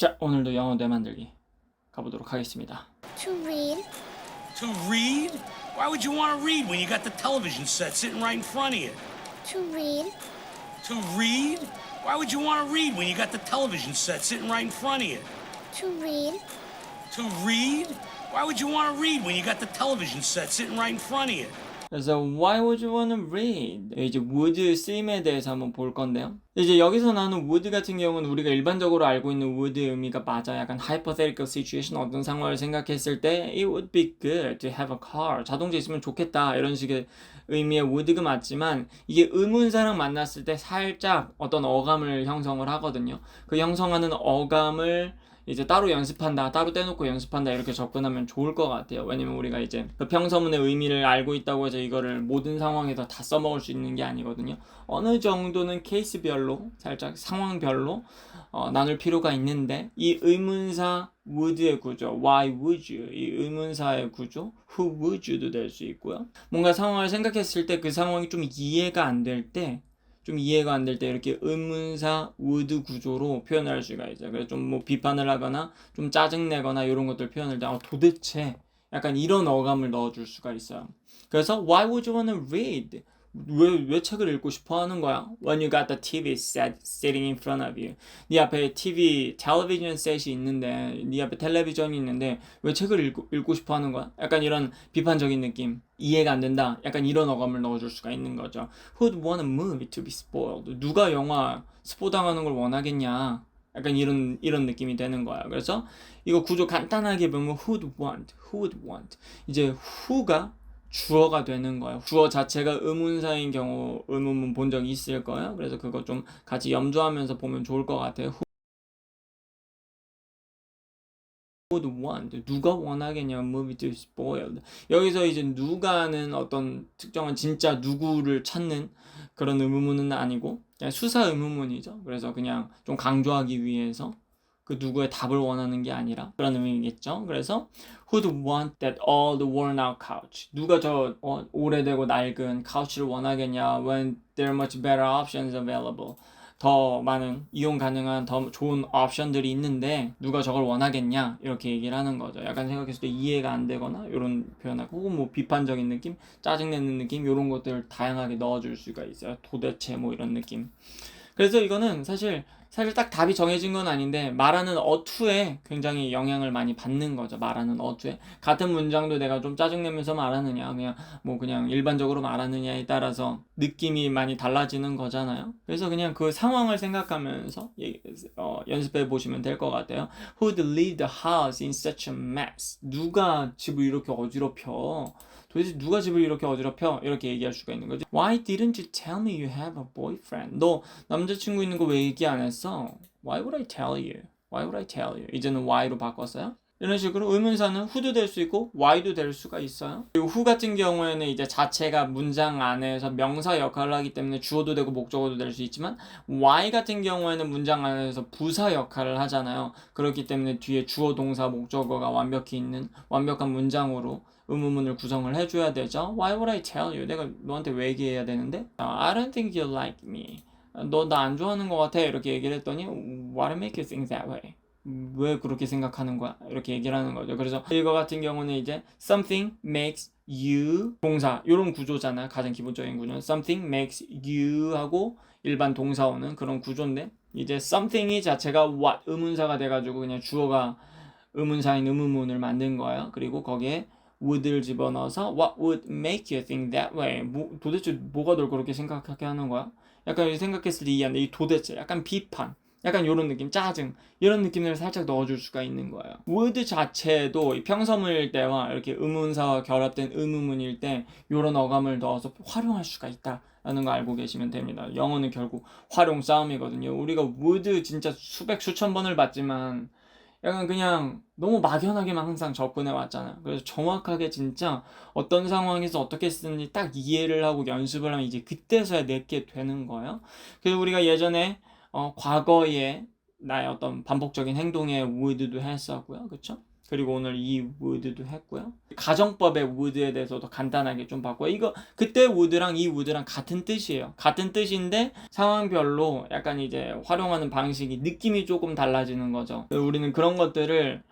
자, 오늘도 영어 뇌만들기 가보도록 하겠습니다. To read. To read? Why would you want to read when you got the television set sitting right in front of you? To read. To read? Why would you want to read when you got the television set sitting right in front of you? To read. To read? Why would you want to read when you got the television set sitting right in front of you? 그래서 why would you want to read? 이제 would 쓰임에 대해서 한번 볼 건데요. 이제 여기서 나오는 would 같은 경우는 우리가 일반적으로 알고 있는 would의 의미가 맞아. 약간 hypothetical situation, 어떤 상황을 생각했을 때 it would be good to have a car. 자동차 있으면 좋겠다. 이런 식의 의미의 would가 맞지만 이게 의문사랑 만났을 때 살짝 어떤 어감을 형성을 하거든요. 그 형성하는 어감을 이제 따로 연습한다, 따로 떼놓고 연습한다 이렇게 접근하면 좋을 것 같아요. 왜냐면 우리가 이제 그 평서문의 의미를 알고 있다고 해서 이거를 모든 상황에서 다 써먹을 수 있는 게 아니거든요. 어느 정도는 케이스별로, 살짝 상황별로 나눌 필요가 있는데 이 의문사 would의 구조, why would you, 이 의문사의 구조, who would you도 될 수 있고요. 뭔가 상황을 생각했을 때 그 상황이 좀 이해가 안 될 때 이렇게 의문사 would 구조로 표현할 수가 있어요. 그래서 좀 뭐 비판을 하거나 좀 짜증내거나 이런 것들 표현할 때 도대체 약간 이런 어감을 넣어줄 수가 있어요. 그래서 why would you want to read? 왜 책을 읽고 싶어 하는 거야? When you got the TV set sitting in front of you. 네 앞에 텔레비전 셋이 있는데, 네 앞에 텔레비전이 있는데 왜 책을 읽고 싶어 하는 거야? 약간 이런 비판적인 느낌. 이해가 안 된다. 약간 이런 어감을 넣어줄 수가 있는 거죠. Who'd want a movie to be spoiled? 누가 영화 스포당하는 걸 원하겠냐? 약간 이런 느낌이 되는 거야. 그래서 이거 구조 간단하게 보면 who'd want. 이제 who가 주어가 되는 거예요. 주어 자체가 의문사인 경우 의문문 본 적이 있을 거예요. 그래서 그거 좀 같이 염두하면서 보면 좋을 것 같아요. Who would want? 누가 원하겠냐? Movie to spoiled. 여기서 이제 누가는 어떤 특정한 진짜 누구를 찾는 그런 의문문은 아니고 그냥 수사 의문문이죠. 그래서 그냥 좀 강조하기 위해서 그 누구의 답을 원하는 게 아니라 그런 의미겠죠. 그래서 who'd want that old worn out couch? 누가 저 오래되고 낡은 카우치를 원하겠냐? When there are much better options available. 더 많은 이용 가능한 더 좋은 옵션들이 있는데 누가 저걸 원하겠냐? 이렇게 얘기를 하는 거죠. 약간 생각했을 때 이해가 안 되거나 이런 표현하고 혹은 뭐 비판적인 느낌, 짜증내는 느낌 이런 것들을 다양하게 넣어줄 수가 있어요. 도대체 뭐 이런 느낌. 그래서 이거는 사실 딱 답이 정해진 건 아닌데 말하는 어투에 굉장히 영향을 많이 받는 거죠. 말하는 어투에 같은 문장도 내가 좀 짜증내면서 말하느냐 그냥 일반적으로 말하느냐에 따라서 느낌이 많이 달라지는 거잖아요. 그래서 그냥 그 상황을 생각하면서 연습해 보시면 될 것 같아요. Who'd leave the house in such a mess? 누가 집을 이렇게 어지럽혀? 도대체 누가 집을 이렇게 어지럽혀? 이렇게 얘기할 수가 있는 거지. Why didn't you tell me you have a boyfriend? 너 남자친구 있는 거 왜 얘기 안 했어? Why would I tell you? Why would I tell you? 이제는 why로 바꿨어요. 이런 식으로 의문사는 who도 될 수 있고 why도 될 수가 있어요. 그리고 who 같은 경우에는 이제 자체가 문장 안에서 명사 역할을 하기 때문에 주어도 되고 목적어도 될 수 있지만 why 같은 경우에는 문장 안에서 부사 역할을 하잖아요. 그렇기 때문에 뒤에 주어 동사 목적어가 완벽히 있는 완벽한 문장으로 의문문을 구성을 해줘야 되죠. Why would I tell you? 내가 너한테 왜 얘기해야 되는데? I don't think you like me. 너 나 안 좋아하는 것 같아. 이렇게 얘기를 했더니 What make you think that way? 왜 그렇게 생각하는 거야? 이렇게 얘기를 하는 거죠. 그래서 이거 같은 경우는 이제 something makes you 동사 이런 구조잖아요. 가장 기본적인 구조는 something makes you 하고 일반 동사어는 그런 구조인데 이제 something이 자체가 what 의문사가 돼가지고 그냥 주어가 의문사인 의문문을 만든 거예요. 그리고 거기에 would를 집어넣어서 what would make you think that way? 도대체 뭐가 널 그렇게 생각하게 하는 거야? 약간 생각했을 때 이해한다. 이 도대체 약간 비판 약간 이런 느낌, 짜증 이런 느낌을 살짝 넣어줄 수가 있는 거예요. would 자체도 평서문일 때와 이렇게 의문사와 결합된 의문문일 때 이런 어감을 넣어서 활용할 수가 있다라는 거 알고 계시면 됩니다. 영어는 결국 활용 싸움이거든요. 우리가 would 진짜 수백 수천 번을 봤지만 약간 그냥 너무 막연하게만 항상 접근해 왔잖아요. 그래서 정확하게 진짜 어떤 상황에서 어떻게 쓰는지 딱 이해를 하고 연습을 하면 이제 그때서야 내게 되는 거예요. 그래서 우리가 예전에 과거에 나의 어떤 반복적인 행동에 would도 했었고요. 그쵸? 그리고 오늘 이 would도 했고요. 가정법의 would에 대해서도 간단하게 좀 봤고요. 이거 그때 would랑 이 would랑 같은 뜻이에요. 같은 뜻인데 상황별로 약간 이제 활용하는 방식이 느낌이 조금 달라지는 거죠. 우리는 그런 것들을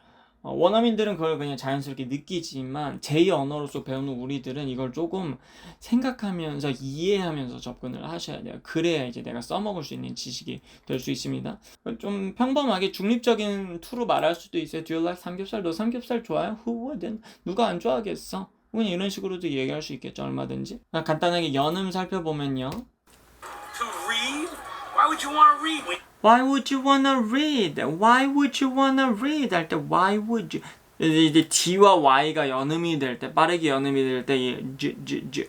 원어민들은 그걸 그냥 자연스럽게 느끼지만 제2 언어로서 배우는 우리들은 이걸 조금 생각하면서 이해하면서 접근을 하셔야 돼요. 그래야 이제 내가 써먹을 수 있는 지식이 될 수 있습니다. 좀 평범하게 중립적인 투로 말할 수도 있어요. Do you like 삼겹살? 너 삼겹살 좋아해? Who wouldn't? 누가 안 좋아하겠어? 그냥 이런 식으로도 얘기할 수 있겠죠. 얼마든지. 간단하게 연음 살펴보면요. To read? Why would you want to read when Why would you wanna read? Why would you wanna read? 할 때 why would you 이제 D와 Y가 연음이 될 때 빠르게 연음이 될 때 이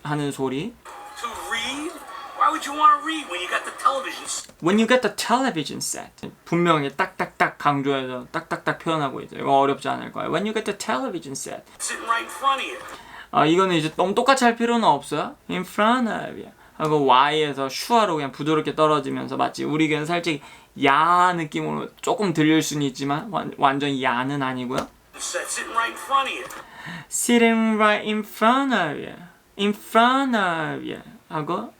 하는 소리. to read? Why would you want to read when you got the television set? When you get the television set. 분명히 딱딱딱 강조해서 딱딱딱 표현하고 있어요. 이거 어렵지 않을 거예요. When you get the television set. Sitting right in front of you. 이거는 이제 너무 똑같이 할 필요는 없어요. In front of you. 하고 Y에서 슈아로 그냥 부드럽게 떨어지면서 마치 우리 귀는 살짝 야 느낌으로 조금 들릴 수는 있지만 완전 야는 아니고요. Set sitting right in front of you. Sitting right in front of you. In front of you. 하고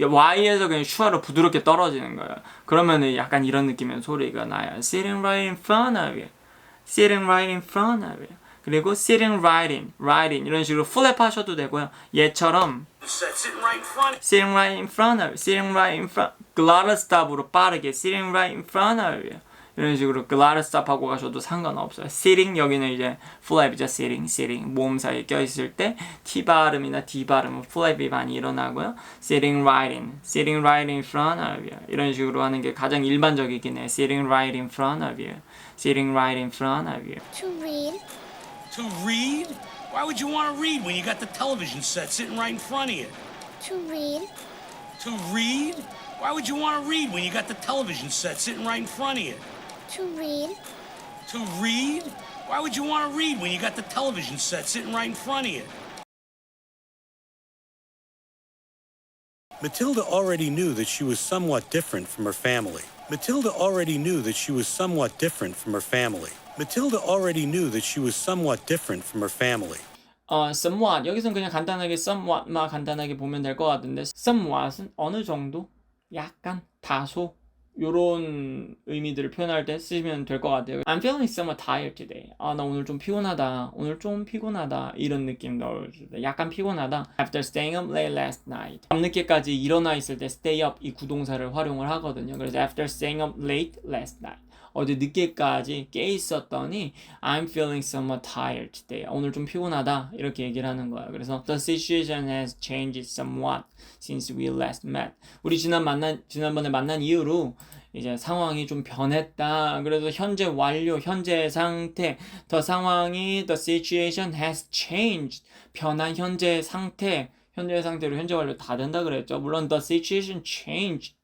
Y에서 그냥 슈아로 부드럽게 떨어지는 거예요. 그러면은 약간 이런 느낌의 소리가 나요. Sitting right in front of you. Sitting right in front of you. 그리고 sitting right in 이런 식으로 플랩 하셔도 되고요. 얘처럼 Set sitting right in front of sitting right in front of you, sitting right in front, glottal stop으로 빠르게 sitting right in front of you 이런 식으로 glottal stop 하고 가셔도 상관없어요. sitting 여기는 이제 플랩이죠. sitting 모음 사이에 껴있을 때 T 발음이나 D 발음은 플랩이 많이 일어나고요. sitting right in front of you 이런 식으로 하는 게 가장 일반적이긴 해요. sitting right in front of you, sitting right in front of you. To read. To read? Why would you want to read when you got the television set sitting right in front of you? To read. To read? Why would you want to read when you got the television set sitting right in front of you? To read. To read? Why would you want to read when you got the television set sitting right in front of you? Matilda already knew that she was somewhat different from her family. Matilda already knew that she was somewhat different from her family. Matilda already knew that she was somewhat different from her family. somewhat 여기서는 그냥 간단하게 somewhat만 간단하게 보면 될 것 같은데 somewhat은 어느 정도, 약간, 다소 요런 의미들을 표현할 때 쓰시면 될 것 같아요. I'm feeling somewhat tired today. 나 오늘 좀 피곤하다. 오늘 좀 피곤하다. 이런 느낌 넣어줄 때 약간 피곤하다. After staying up late last night. 밤늦게까지 일어나 있을 때 stay up 이 구동사를 활용을 하거든요. 그래서 after staying up late last night. 어제 늦게까지 깨 있었더니 I'm feeling somewhat tired today. 오늘 좀 피곤하다. 이렇게 얘기를 하는 거예요. 그래서 The situation has changed somewhat since we last met. 우리 지난번에 만난 이후로 이제 상황이 좀 변했다. 그래서 현재 완료, 현재 상태, the situation has changed. 변한 현재 상태, 현재 상태로 현재 완료 다 된다 그랬죠. 물론 the situation changed.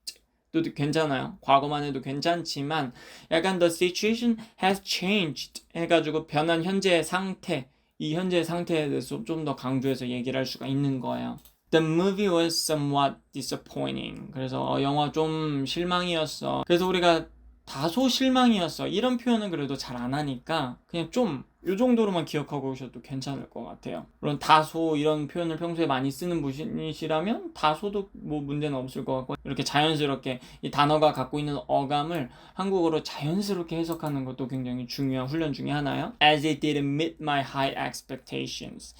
또 괜찮아요. 과거만 해도 괜찮지만 약간 the situation has changed 해가지고 변한 현재 상태, 이 현재 상태에 대해서 좀 더 강조해서 얘기를 할 수가 있는 거예요. The movie was somewhat disappointing. 그래서 영화 좀 실망이었어. 그래서 우리가 다소 실망이었어. 이런 표현은 그래도 잘 안 하니까 그냥 좀 이 정도로만 기억하고 오셔도 괜찮을 것 같아요. 물론 다소 이런 표현을 평소에 많이 쓰는 분이시라면 다소도 뭐 문제는 없을 것 같고 이렇게 자연스럽게 이 단어가 갖고 있는 어감을 한국어로 자연스럽게 해석하는 것도 굉장히 중요한 훈련 중에 하나예요. As it didn't meet my high expectations.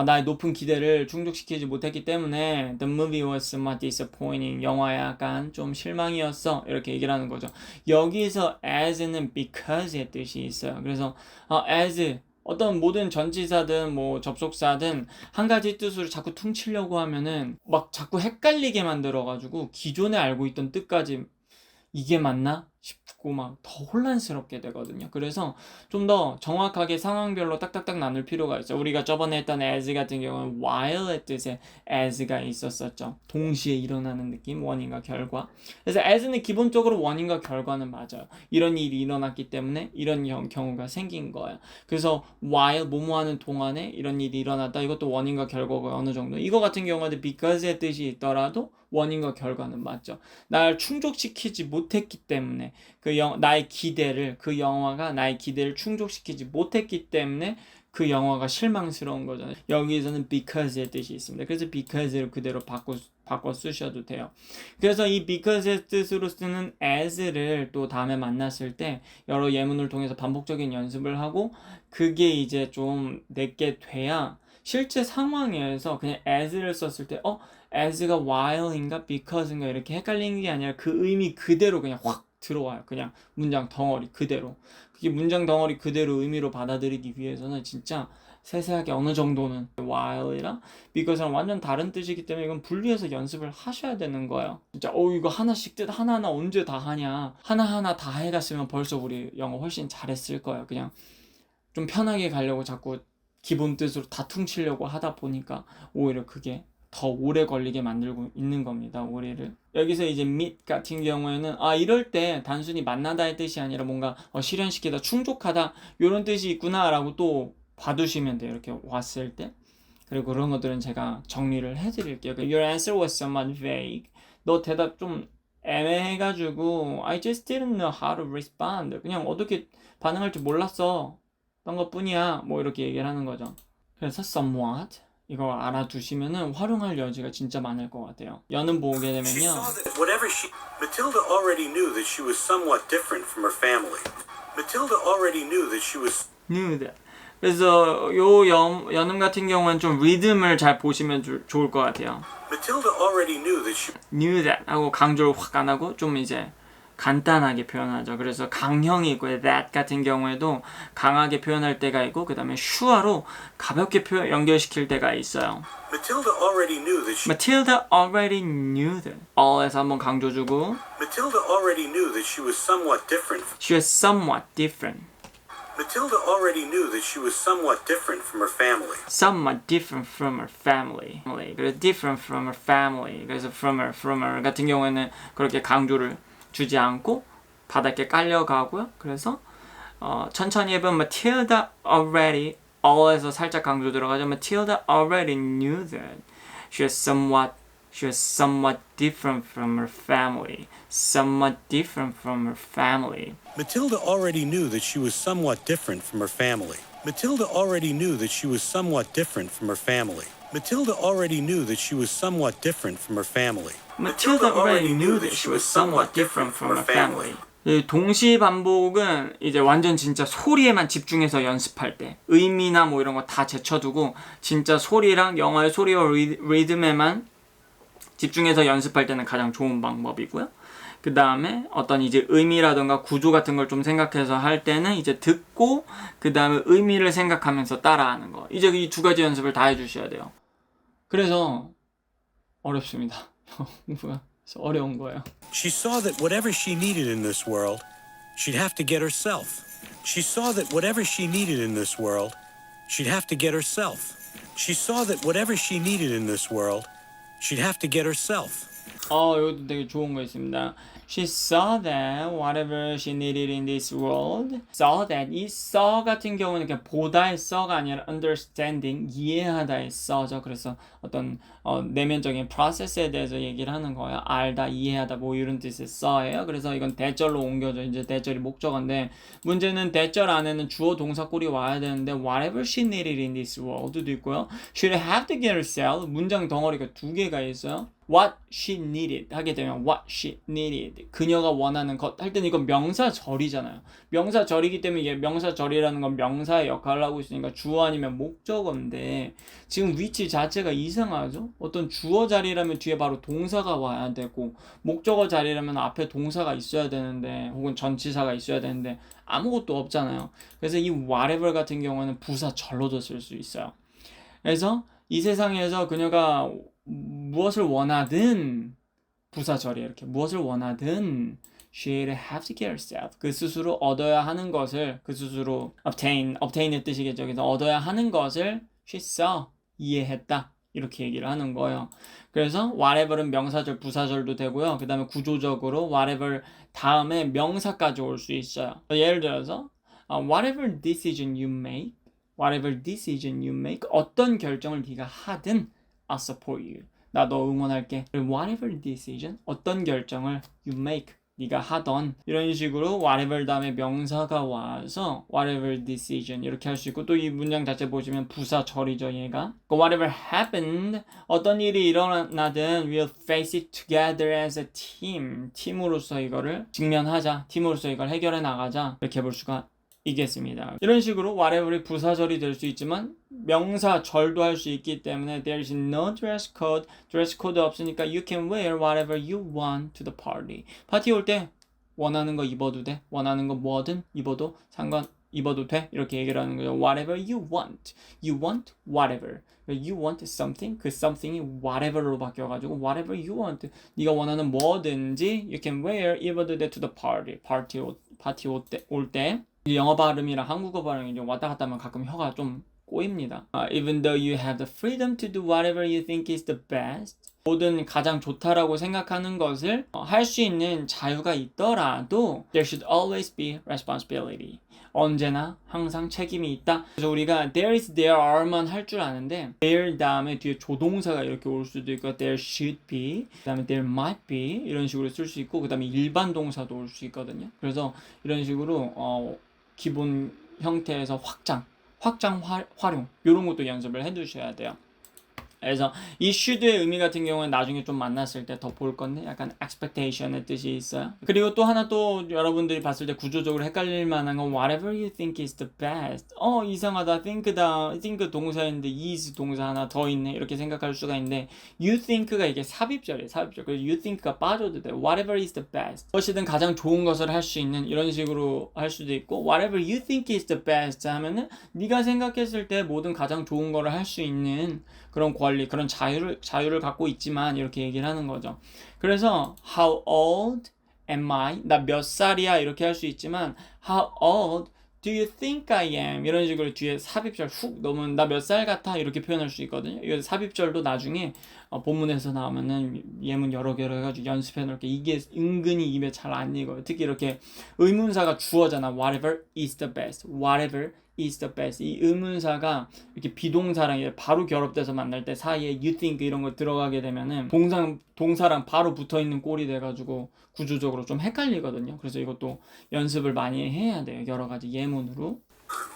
나의 높은 기대를 충족시키지 못했기 때문에 The movie was somewhat disappointing. 영화에 약간 좀 실망이었어. 이렇게 얘기를 하는 거죠. 여기서 as는 because의 뜻이 있어요. 그래서 as 어떤 모든 전치사든 뭐 접속사든 한 가지 뜻으로 자꾸 퉁치려고 하면은 막 자꾸 헷갈리게 만들어가지고 기존에 알고 있던 뜻까지 이게 맞나 싶고 막 더 혼란스럽게 되거든요. 그래서 좀 더 정확하게 상황별로 딱딱딱 나눌 필요가 있어요. 우리가 저번에 했던 as 같은 경우는 while의 뜻에 as가 있었었죠. 동시에 일어나는 느낌, 원인과 결과. 그래서 as는 기본적으로 원인과 결과는 맞아요. 이런 일이 일어났기 때문에 이런 경우가 생긴 거예요. 그래서 while 뭐뭐하는 동안에 이런 일이 일어났다. 이것도 원인과 결과가 어느 정도. 이거 같은 경우는 because의 뜻이 있더라도 원인과 결과는 맞죠. 날 충족시키지 못했기 때문에 때문에 나의 기대를 그 영화가 나의 기대를 충족시키지 못했기 때문에 그 영화가 실망스러운 거잖아요. 여기서는 because의 뜻이 있습니다. 그래서 because를 그대로 바꿔 쓰셔도 돼요. 그래서 이 because의 뜻으로 쓰는 as를 또 다음에 만났을 때 여러 예문을 통해서 반복적인 연습을 하고 그게 이제 좀 내게 돼야 실제 상황에서 그냥 as를 썼을 때 as가 while인가 because인가 이렇게 헷갈리는 게 아니라 그 의미 그대로 그냥 확 들어와요. 그냥 문장 덩어리 그대로. 그게 문장 덩어리 그대로 의미로 받아들이기 위해서는 진짜 세세하게 어느 정도는 while이랑 because랑 완전 다른 뜻이기 때문에 이건 분리해서 연습을 하셔야 되는 거예요. 진짜 이거 하나씩 뜻 하나하나 언제 다 하냐. 하나하나 다 해갔으면 벌써 우리 영어 훨씬 잘했을 거예요. 그냥 좀 편하게 가려고 자꾸 기본 뜻으로 다 퉁치려고 하다 보니까 오히려 그게 더 오래 걸리게 만들고 있는 겁니다. 오해를. 여기서 이제 meet 같은 경우에는 이럴 때 단순히 만나다의 뜻이 아니라 뭔가 실현시키다, 충족하다 이런 뜻이 있구나 라고 또 봐두시면 돼요. 이렇게 왔을 때. 그리고 그런 것들은 제가 정리를 해드릴게요. Your answer was somewhat vague. 너 대답 좀 애매해가지고 I just didn't know how to respond. 그냥 어떻게 반응할 줄 몰랐어. 딴 것뿐이야. 뭐 이렇게 얘기를 하는 거죠. 그래서 somewhat 이거 알아두시면은 활용할 여지가 진짜 많을 것 같아요. 연음 보게 She 되면요. saw that whatever she... Matilda already knew that she was somewhat different from her family. Matilda already knew that she was... knew that. 그래서 요 연음 같은 경우는 좀 리듬을 잘 보시면 좋을 것 같아요. Matilda already knew that she... knew that 하고 강조를 확 안 하고 좀 이제 간단하게 표현하죠. 그래서 강형이 있고 that 같은 경우에도 강하게 표현할 때가 있고 그 다음에 sure로 가볍게 연결시킬 때가 있어요. Matilda already knew that she... Matilda already knew that. all에서 한번 강조 주고 Matilda already knew that she was somewhat different. she was somewhat different. Matilda already knew that she was somewhat different from her family. somewhat different from her family. 그래서 different from her family. 그래서 from her 같은 경우에는 그렇게 강조를 주지 않고 바닥에 깔려가고요. 그래서 천천히 해보면 Matilda already all에서 살짝 강조 들어가죠. Matilda already knew that she was somewhat different from her family. somewhat different from her family. Matilda already knew that she was somewhat different from her family. Matilda already knew that she was somewhat different from her family. Matilda already knew that she was somewhat different from her family. Matilda already knew that she was somewhat different from her family. 이 동시 반복은 이제 완전 진짜 소리에만 집중해서 연습할 때 의미나 뭐 이런 거 다 제쳐두고 진짜 소리랑 영어의 소리와 리듬에만 집중해서 연습할 때는 가장 좋은 방법이고요. 그 다음에 어떤 이제 의미라든가 구조 같은 걸 좀 생각해서 할 때는 이제 듣고 그 다음에 의미를 생각하면서 따라하는 거. 이제 이 두 가지 연습을 다 해주셔야 돼요. 그래서 어렵습니다. 어려운 거예요. She saw that whatever she needed in this world, she'd have to get herself. She saw that whatever she needed in this world, she'd have to get herself. She saw that whatever she needed in this world, she'd have to get herself. 이것도 되게 좋은 거 있습니다. She saw that whatever she needed in this world. saw that. 이 saw 같은 경우는 그냥 보다의 saw가 아니라 understanding, 이해하다의 saw죠. 그래서 어떤 내면적인 process에 대해서 얘기를 하는 거예요. 알다, 이해하다 뭐 이런 뜻의 saw예요. 그래서 이건 대절로 옮겨져. 이제 대절이 목적어인데 문제는 대절 안에는 주어 동사 꼴이 와야 되는데 whatever she needed in this world도 있고요. She'd have to get herself. 문장 덩어리가 두 개가 있어요. What she needed 하게 되면 what she needed 그녀가 원하는 것 할 때는 이건 명사절이잖아요. 명사절이기 때문에 이게 명사절이라는 건 명사의 역할을 하고 있으니까 주어 아니면 목적어인데 지금 위치 자체가 이상하죠? 어떤 주어 자리라면 뒤에 바로 동사가 와야 되고 목적어 자리라면 앞에 동사가 있어야 되는데 혹은 전치사가 있어야 되는데 아무것도 없잖아요. 그래서 이 whatever 같은 경우는 부사절로도 쓸 수 있어요. 그래서 이 세상에서 그녀가 무엇을 원하든 부사절이에요. 이렇게 무엇을 원하든 she'd have to get herself 그 스스로 얻어야 하는 것을 그 스스로 obtain의 뜻이겠죠. 그래서 얻어야 하는 것을 she saw 이해했다 이렇게 얘기를 하는 거예요. 그래서 whatever은 명사절 부사절도 되고요. 그 다음에 구조적으로 whatever 다음에 명사까지 올 수 있어요. 예를 들어서 whatever decision you make 어떤 결정을 네가 하든 I'll support you. 나 너 응원할게. Whatever decision, 어떤 결정을 you make, 네가 하던 이런 식으로 whatever 다음에 명사가 와서 whatever decision 이렇게 할 수 있고 또 이 문장 자체 보시면 부사절이죠 얘가. whatever happened 어떤 일이 일어나든 we'll face it together as a team 팀으로서 이거를 직면하자 팀으로서 이걸 해결해 나가자 이렇게 볼 수가 있겠습니다. 이런 식으로 whatever이 부사절이 될 수 있지만 명사절도 할 수 있기 때문에 there is no dress code dress code 없으니까 you can wear whatever you want to the party 파티 올 때 원하는 거 입어도 돼 원하는 거 뭐든 입어도 입어도 돼 이렇게 얘기를 하는 거죠. whatever you want whatever you want something 그 something이 whatever로 바뀌어가지고 whatever you want 네가 원하는 뭐든지 you can wear 입어도 돼 to the party 파티 올 때 영어 발음이랑 한국어 발음이 좀 왔다 갔다 하면 가끔 혀가 좀 꼬입니다. Even though you have the freedom to do whatever you think is the best 뭐든 가장 좋다라고 생각하는 것을 할 수 있는 자유가 있더라도 there should always be responsibility 언제나 항상 책임이 있다. 그래서 우리가 there is, there are만 할 줄 아는데 there 다음에 뒤에 조동사가 이렇게 올 수도 있고 there should be 그 다음에 there might be 이런 식으로 쓸 수 있고 그 다음에 일반 동사도 올 수 있거든요. 그래서 이런 식으로 기본 형태에서 확장 활용 이런 것도 연습을 해두셔야 돼요. 그래서 이 should의 의미 같은 경우는 나중에 좀 만났을 때 더 볼 건데 약간 expectation의 뜻이 있어요. 그리고 또 하나 또 여러분들이 봤을 때 구조적으로 헷갈릴 만한 건 whatever you think is the best 이상하다 think 동사인데 is 동사 하나 더 있네 이렇게 생각할 수가 있는데 you think가 이게 삽입절이에요. 그래서 you think가 빠져도 돼. whatever is the best 무엇이든 가장 좋은 것을 할 수 있는 이런 식으로 할 수도 있고 whatever you think is the best 하면은 네가 생각했을 때 모든 가장 좋은 거를 할 수 있는 그런 권리, 그런 자유를 갖고 있지만 이렇게 얘기를 하는 거죠. 그래서 how old am I? 나 몇 살이야? 이렇게 할 수 있지만 how old do you think I am? 이런 식으로 뒤에 삽입절 훅 넣으면 나 몇 살 같아? 이렇게 표현할 수 있거든요. 이 삽입절도 나중에 본문에서 나오면은 예문 여러 개로 해가지고 연습해 놓을게. 이게 은근히 입에 잘 안 익어요. 특히 이렇게 의문사가 주어잖아. whatever is the best. whatever is the best. 이 의문사가 이렇게 비동사랑 바로 결합돼서 만날 때 사이에 you think 이런 거 들어가게 되면은 동사랑 바로 붙어 있는 꼴이 돼가지고 구조적으로 좀 헷갈리거든요. 그래서 이것도 연습을 많이 해야 돼요. 여러 가지 예문으로.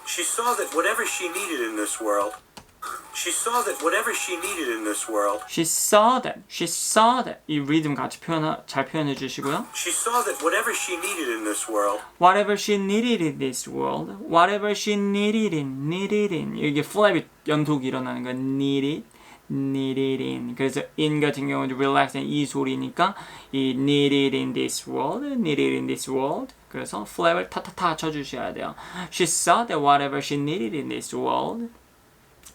She saw that whatever she needed in this world, she saw that whatever she needed in this world, She saw that. 이 리듬 같이 잘 표현해 주시고요. she saw that whatever she needed in this world, Whatever she needed in this world. Whatever she needed in. 이게 플랩이 연속이 일어나는 거야. needed in. 그래서 in 같은 경우는 relaxing 이 소리니까 이 needed in this world. 그래서 플랩을 타타타 쳐주셔야 돼요. She saw that whatever she needed in this world.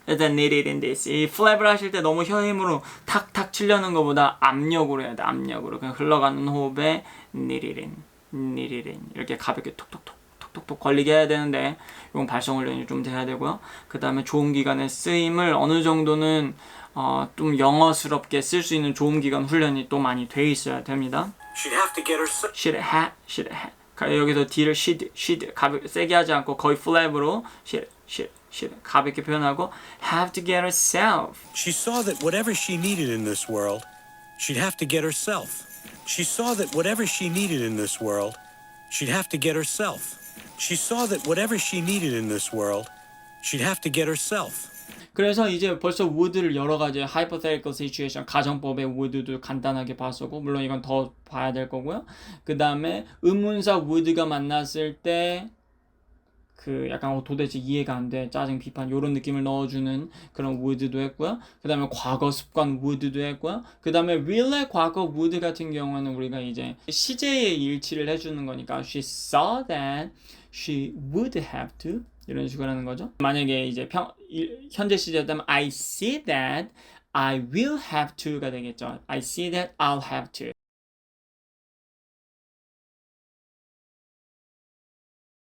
일단 needed in this. 이 플랩을 하실 때 너무 혀 힘으로 탁탁 치려는 것보다 압력으로 해야 돼. 압력으로. 그냥 흘러가는 호흡에 needed in. 이렇게 가볍게 톡톡톡 걸리게 해야 되는데 이건 발성 훈련이 좀 돼야 되고요. 그 다음에 좋은 기관의 쓰임을 어느 정도는 좀 영어스럽게 쓸 수 있는 좋은 기관 훈련이 또 많이 돼 있어야 됩니다. she'd have to get herself. should have. 여기서 D를 should 가볍게 세게 하지 않고 거의 플랩으로 should 가볍게 표현하고 have to get herself. She saw that whatever she needed in this world, she'd have to get herself. She saw that whatever she needed in this world, she'd have to get herself. She saw that whatever she needed in this world, she'd have to get herself. 그래서 이제 벌써 would를 여러 가지 hypothetical situation 가정법의 would도 간단하게 봤었고 물론 이건 더 봐야 될 거고요. 그 다음에 의문사 would가 만났을 때 그 약간 도대체 이해가 안 돼 짜증 비판 이런 느낌을 넣어주는 그런 would도 했고요. 그 다음에 과거 습관 would도 했고요. 그 다음에 will의 과거 would 같은 경우는 우리가 이제 시제의 일치를 해주는 거니까 she saw that she would have to 이런 식으로 하는 거죠. 만약에 이제 현재 시제였다면 I see that I will have to가 되겠죠. I see that I'll have to.